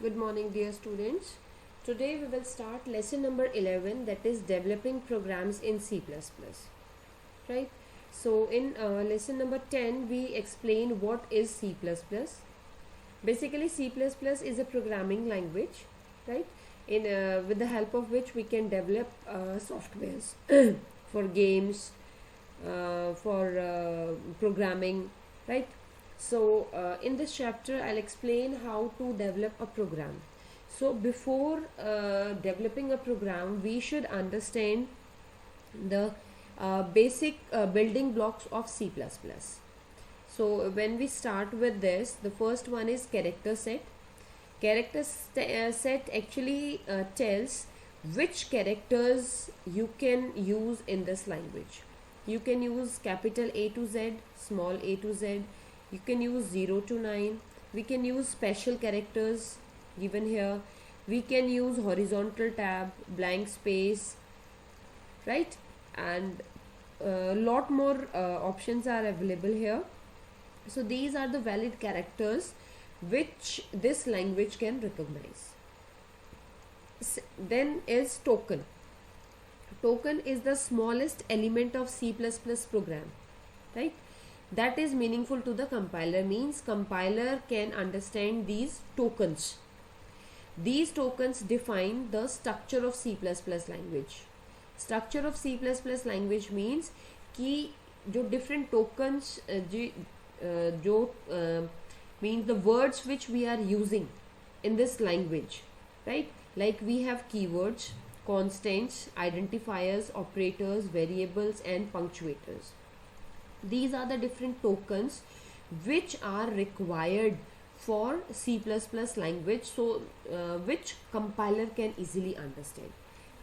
Good morning, dear students. Today we will start lesson number 11, that is developing programs in C++. Right? So, in lesson number 10, we explain what is C++. Basically, C++ is a programming language, right? With the help of which we can develop softwares for games, for programming, right? So in this chapter I'll explain how to develop a program. So before developing a program, we should understand the basic building blocks of C++. So when we start with this, the first one is character set. Set actually tells which characters you can use in this language. You can use capital A to Z, small a to Z. You can use 0 to 9. We can use special characters given here. We can use horizontal tab, blank space, right? And a lot more options are available here. So these are the valid characters which this language can recognize. Then is token. Token is the smallest element of C++ program, right? That is meaningful to the compiler, means compiler can understand these tokens. These tokens define the structure of C++ language. Structure of C++ language means कि जो different tokens means the words which we are using in this language, right? Like we have keywords, constants, identifiers, operators, variables and punctuators. These are the different tokens which are required for C++ language, so which compiler can easily understand,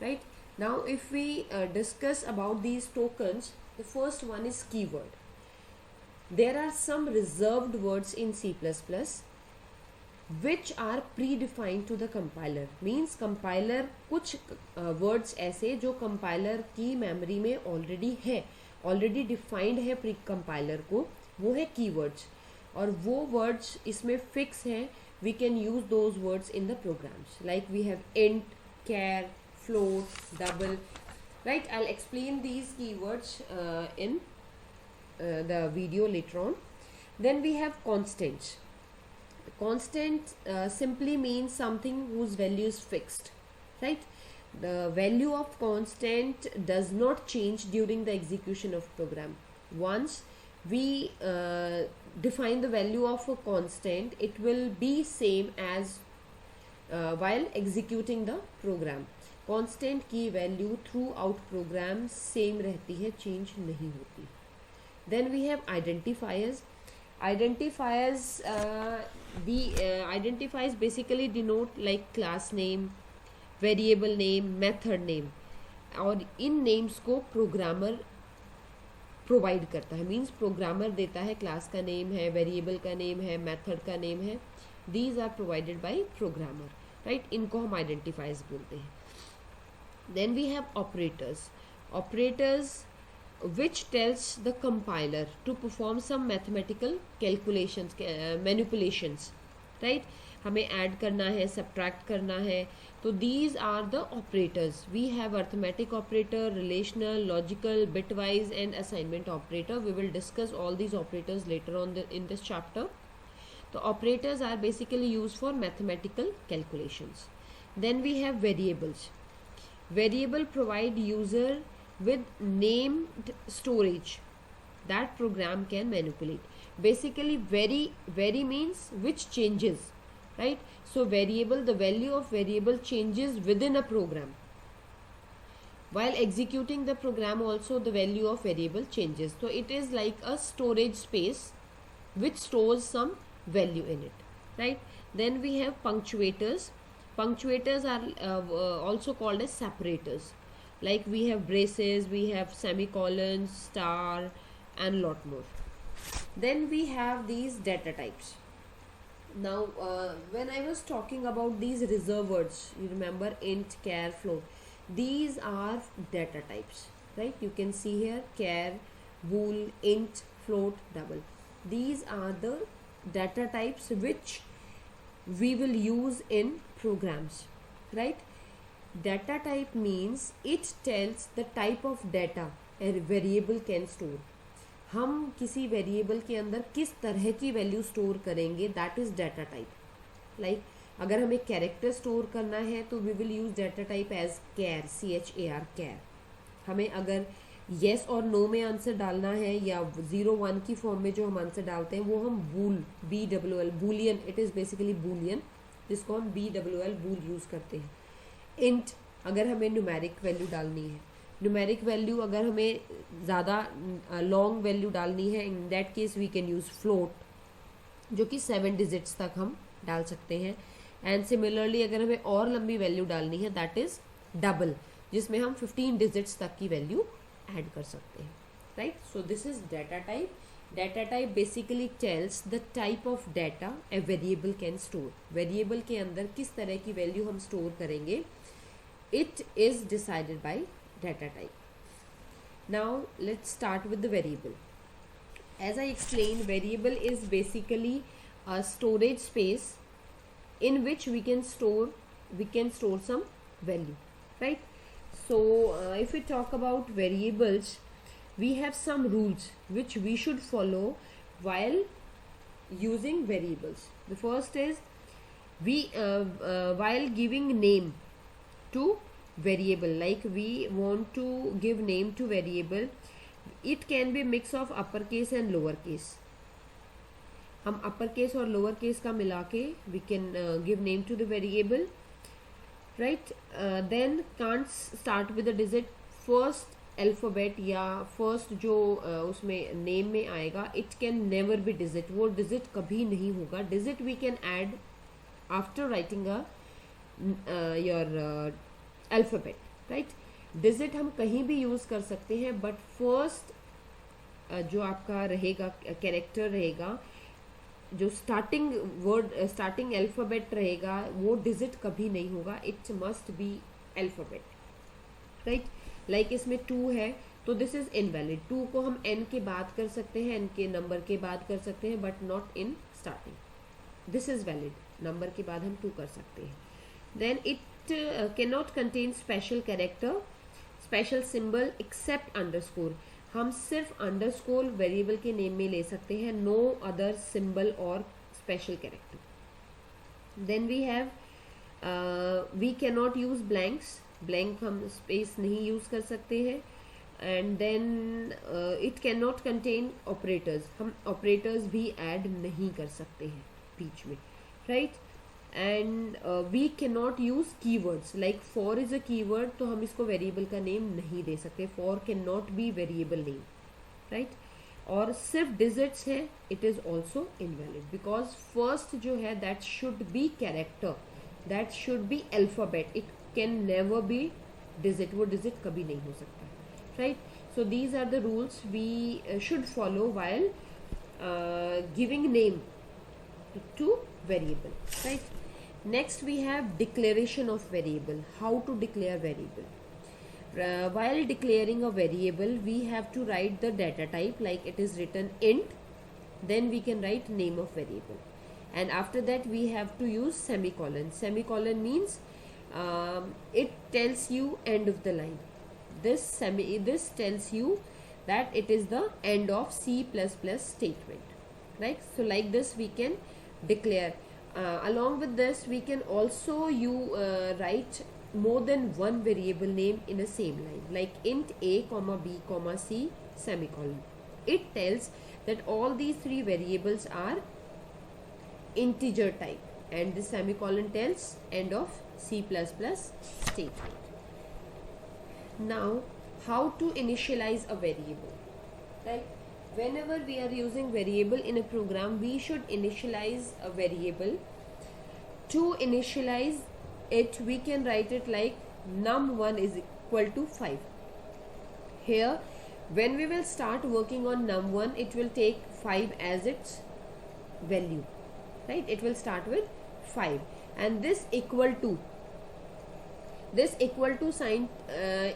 right? Now if we discuss about these tokens, the first one is keyword. There are some reserved words in C++ which are predefined to the compiler, means compiler कुछ words ऐसे जो compiler की memory में already defined है pre compiler को, वो है keywords, और वो words इसमें fix है. We can use those words in the programs, like we have int, char, float, double, right? I'll explain these keywords in the video later on. Then we have constants. Constant simply means something whose value is fixed, right? The value of constant does not change during the execution of program. Once we define the value of a constant, it will be same as while executing the program. Constant की value throughout program same रहती है, change नहीं होती. Then we have identifiers. Identifiers identifiers basically denote like class name, variable name, method name, और इन names को programmer provide करता है, means programmer देता है class का name है, variable का name है, method का name है. These are provided by programmer, right? इनको हम identifiers बोलते हैं. Then we have operators. Operators which tells the compiler to perform some mathematical calculations, manipulations, right? हमें add करना है, subtract करना है, तो these are the operators. We have arithmetic operator, relational, logical, bitwise and assignment operator. We will discuss all these operators later on in this chapter. The operators are basically used for mathematical calculations. Then we have variables. Variable provide user with named storage that program can manipulate. Basically vary means which changes, right? So variable, the value of variable changes within a program. While executing the program also the value of variable changes. So it is like a storage space which stores some value in it, right? Then we have punctuators. Punctuators are also called as separators. Like we have braces, we have semicolons, star and lot more. Then we have these data types. Now when I was talking about these reserved words, you remember int, char, float, these are data types, right? You can see here char, bool, int, float, double. These are the data types which we will use in programs, right? Data type means it tells the type of data a variable can store. हम किसी variable के अंदर किस तरह की value store करेंगे, that is data type. Like अगर हमें कैरेक्टर स्टोर करना है तो we will use data type as char, CHAR, कैर. हमें अगर येस और नो में आंसर डालना है या 0-1 की फॉर्म में जो हम आंसर डालते हैं वो हम बूल, BWL, Boolean, it is basically Boolean, जिसको हम BWL बूल यूज़ करते हैं. इंट अगर हमें न्यूमेरिक वैल्यू डालनी है, न्यूमेरिक वैल्यू अगर हमें ज़्यादा लॉन्ग वैल्यू डालनी है, in that case we can use float, जो कि 7 डिजिट्स तक हम डाल सकते हैं. एंड सिमिलरली अगर हमें और लंबी वैल्यू डालनी है, दैट इज़ डबल, जिसमें हम 15 डिजिट्स तक की वैल्यू ऐड कर सकते हैं, right. So this is data type. Data type basically tells the type of data a variable can store. Variable के अंदर किस तरह की वैल्यू हम स्टोर करेंगे, it is decided by data type. Now let's start with the variable. As I explain, variable is basically a storage space in which we can store some value, right? So if we talk about variables, we have some rules which we should follow while using variables. The first is we while giving name to variable, like we want to give name to variable, it can be mix of uppercase and lowercase. हम upper case और lower case का मिला के we can give name to the variable, right. Then can't start with the digit. First alphabet या first जो उसमें name में आएगा, it can never be digit, वो डिजिट कभी नहीं होगा. Digit we can add after writing your alphabet, right. Digit हम कहीं भी यूज़ कर सकते हैं, बट फर्स्ट जो आपका रहेगा कैरेक्टर रहेगा, जो स्टार्टिंग वर्ड, स्टार्टिंग अल्फाबेट रहेगा, वो डिजिट कभी नहीं होगा. It must be alphabet, right. Like इसमें 2 है तो दिस इज इनवैलिड. 2 को हम n के बाद कर सकते हैं, n के नंबर के बाद कर सकते हैं, but not in starting. This is valid, number के बाद हम 2 कर सकते हैं. Then it can not contain special character, special symbol except underscore. हम सिर्फ अंडरस्कोर वेरिएबल के नेम में ले सकते हैं, नो अदर सिंबल और special character. Then we have we can not use blanks, blank हम स्पेस नहीं यूज कर सकते हैं. And then it can not contain operators, हम ऑपरेटर्स भी ऐड नहीं कर सकते हैं बीच में, right. And we can not use keywords, like for is a keyword, तो हम इसको वेरिएबल का नेम नहीं दे सकते. For can not be variable name, right. और सिर्फ डिजिट्स है, it is also invalid, because first जो है that should be character, that should be alphabet. It can never be digit, वो डिजिट कभी नहीं हो सकता, right. So these are the rules we should follow while giving name to variable, right. Next we have declaration of variable. How to declare variable? While declaring a variable, we have to write the data type, like it is written int, then we can write name of variable, and after that we have to use semicolon. Semicolon means it tells you end of the line. This tells you that it is the end of C++ statement, right. So like this we can declare. Along with this we can also write more than one variable name in a same line, like int a comma b comma c semicolon. It tells that all these 3 variables are integer type, and the semicolon tells end of C++ statement. Now how to initialize a variable, right. Whenever we are using variable in a program, we should initialize a variable. To initialize it, we can write it like num1 is equal to 5. Here, when we will start working on num1, it will take 5 as its value, right. It will start with 5, and this equal to sign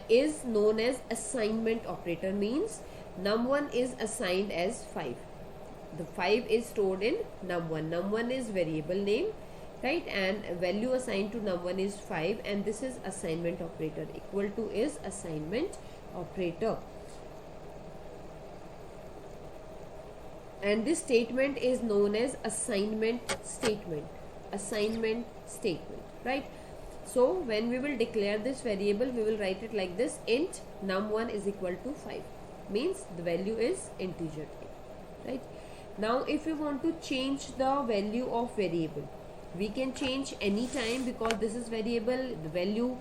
is known as assignment operator. Means num1 is assigned as 5. The 5 is stored in num1. Num1 is variable name, right? And value assigned to num1 is 5, and this is assignment operator. Equal to is assignment operator, and this statement is known as assignment statement. Assignment statement, right? So when we will declare this variable, we will write it like this: int num1 is equal to 5, means the value is integer, right? Now if we want to change the value of variable, we can change any time, because this is variable. The value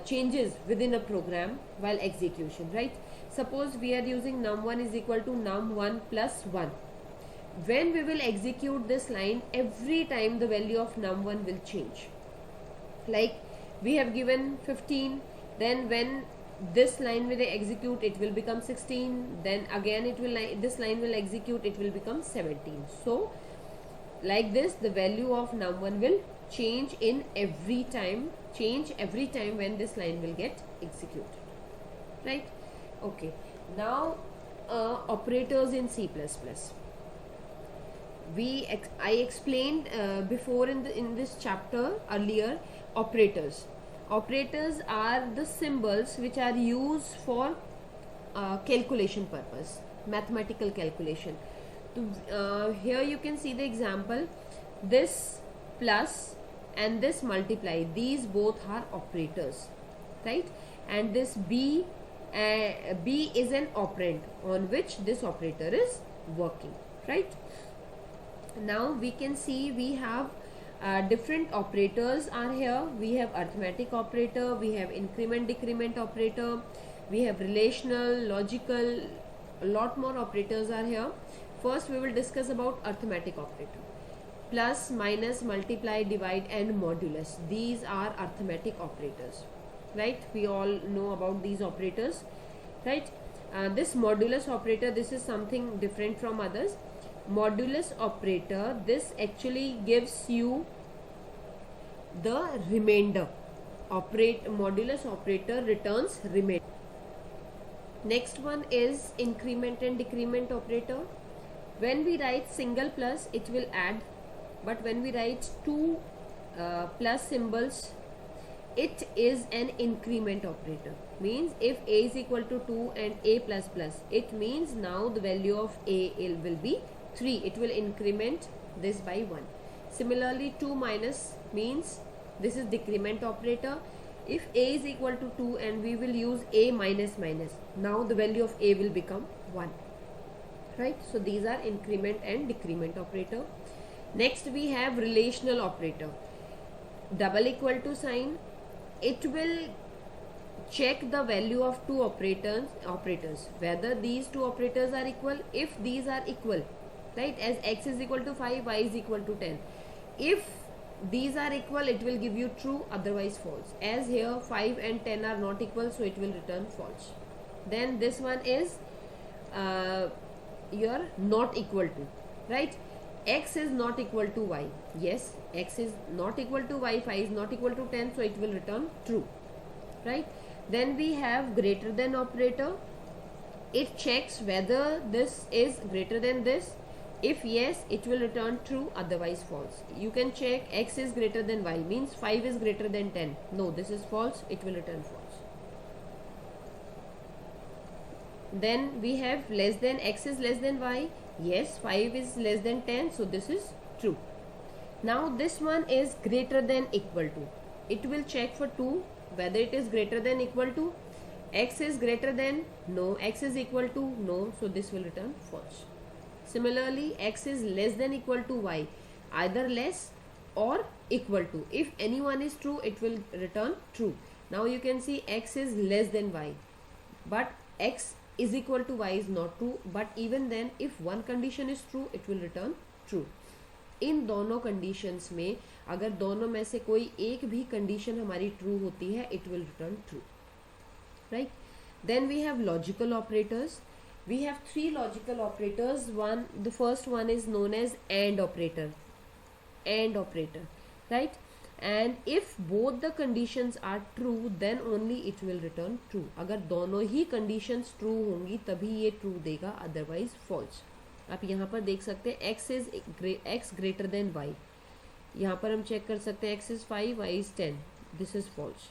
changes within a program while execution, right? Suppose we are using num1 is equal to num1 plus 1. When we will execute this line, every time the value of num1 will change. Like we have given 15, then when this line will execute, it will become 16, then again it will, this line will execute, it will become 17. So like this, the value of num1 will change in every time, when this line will get executed, right? Okay, now operators in C++. I explained before in this chapter earlier. Operators are the symbols which are used for calculation purpose, mathematical calculation. So here you can see the example. This plus and this multiply, these both are operators, right? And this b is an operand on which this operator is working, right? Now we can see we have different operators are here. We have arithmetic operator, we have increment decrement operator, we have relational, logical, a lot more operators are here. First we will discuss about arithmetic operator. Plus, minus, multiply, divide and modulus, these are arithmetic operators, right? We all know about these operators, right? This modulus operator, this is something different from others. Modulus operator, this actually gives you the remainder. Modulus operator returns remainder. Next one is increment and decrement operator. When we write single plus, it will add, but when we write two plus symbols, it is an increment operator. Means if a is equal to 2 and a plus plus, it means now the value of a will be 3. It will increment this by 1. Similarly, 2 minus means this is decrement operator. If a is equal to 2 and we will use a minus minus, now the value of a will become 1, right? So these are increment and decrement operator. Next we have relational operator. Double equal to sign, it will check the value of two operators, whether these two operators are equal. If these are equal, right, as x is equal to 5, y is equal to 10, if these are equal, it will give you true, otherwise false. As here 5 and 10 are not equal, so it will return false. Then this one is your not equal to, right? X is not equal to y. Yes, x is not equal to y, 5 is not equal to 10, so it will return true, right? Then we have greater than operator. It checks whether this is greater than this. If yes, it will return true, otherwise false. You can check x is greater than y, means 5 is greater than 10. No, this is false, it will return false. Then we have less than, x is less than y. Yes, 5 is less than 10, so this is true. Now this one is greater than equal to. It will check for 2 whether it is greater than equal to. X is greater than, no. X is equal to, no, so this will return false. Similarly, x is less than equal to y, either less or equal to. If any one is true, it will return true. Now you can see x is less than y, but x is equal to y is not true. But even then, if one condition is true, it will return true. इन दोनों conditions में अगर दोनों में से कोई एक भी condition हमारी ट्रू होती है, it will return true, right? Then we have logical operators. We have three logical operators. The first one is known as AND operator. AND operator, right? And if both the conditions are true, then only it will return true. अगर दोनों ही conditions true होंगी तभी ये true देगा, otherwise false. आप यहाँ पर देख सकते हैं x greater than y. यहाँ पर हम चेक कर सकते हैं x is 5, y is 10, this is false,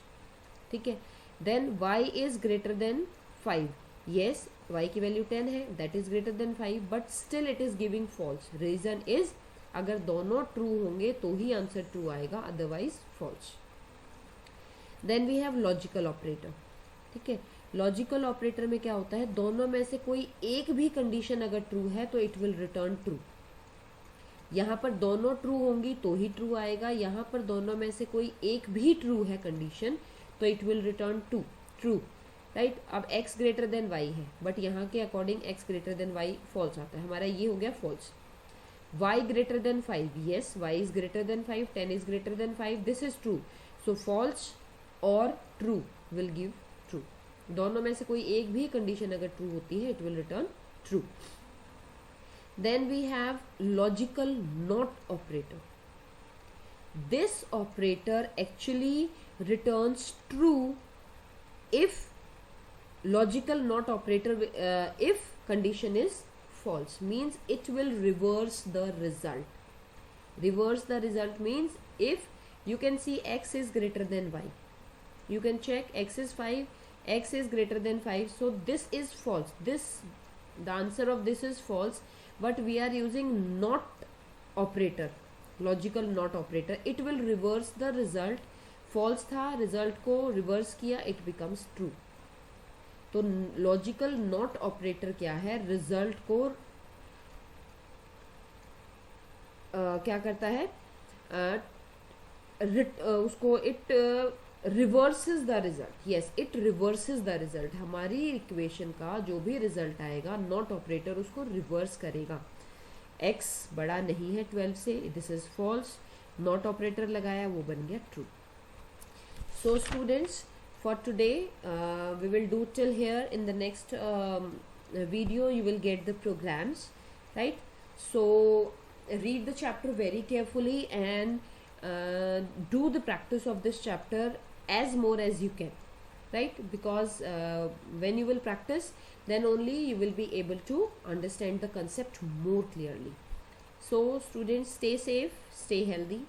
ठीक है। Then y is greater than 5, yes y की वैल्यू 10 है, that is greater than 5, but still it is giving false. Reason is अगर दोनों ट्रू होंगे तो ही आंसर ट्रू आएगा, otherwise false. Then we have logical operator, ठीक है। लॉजिकल ऑपरेटर में क्या होता है, दोनों में से कोई एक भी कंडीशन अगर ट्रू है तो इट विल रिटर्न ट्रू। यहाँ पर दोनों ट्रू होंगी तो ही ट्रू आएगा, यहाँ पर दोनों में से कोई एक भी ट्रू है कंडीशन तो it will return true, right. अब x ग्रेटर देन y है, बट यहाँ के according x greater than y false आता है, हमारा ये हो गया false. y greater than 5, yes y is greater than 5, 10 is greater than 5, this is true, so false और ट्रू विल गिव ट्रू। दोनों में से कोई एक भी कंडीशन अगर ट्रू होती है it will return true. Then we have logical not operator. This operator actually returns true if logical not operator if condition is false, means it will reverse the result. Reverse the result means if you can see x is greater than y, you can check x is 5, x is greater than 5, so this is false, the answer of this is false, but we are using not operator, logical not operator, it will reverse the result. False था, result को reverse किया, it becomes true. तो logical not operator क्या है, result को क्या करता है, उसको it reverses the result, yes it reverses the result. हमारी इक्वेशन का जो भी रिजल्ट आएगा नॉट ऑपरेटर उसको रिवर्स करेगा। x बड़ा नहीं है 12 से, this is false, not operator लगाया वो बन गया true. So students, for today we will do till here. In the next video you will get the programs, right? So read the chapter very carefully and do the practice of this chapter as more as you can, right? Because when you will practice, then only you will be able to understand the concept more clearly. So students, stay safe, stay healthy.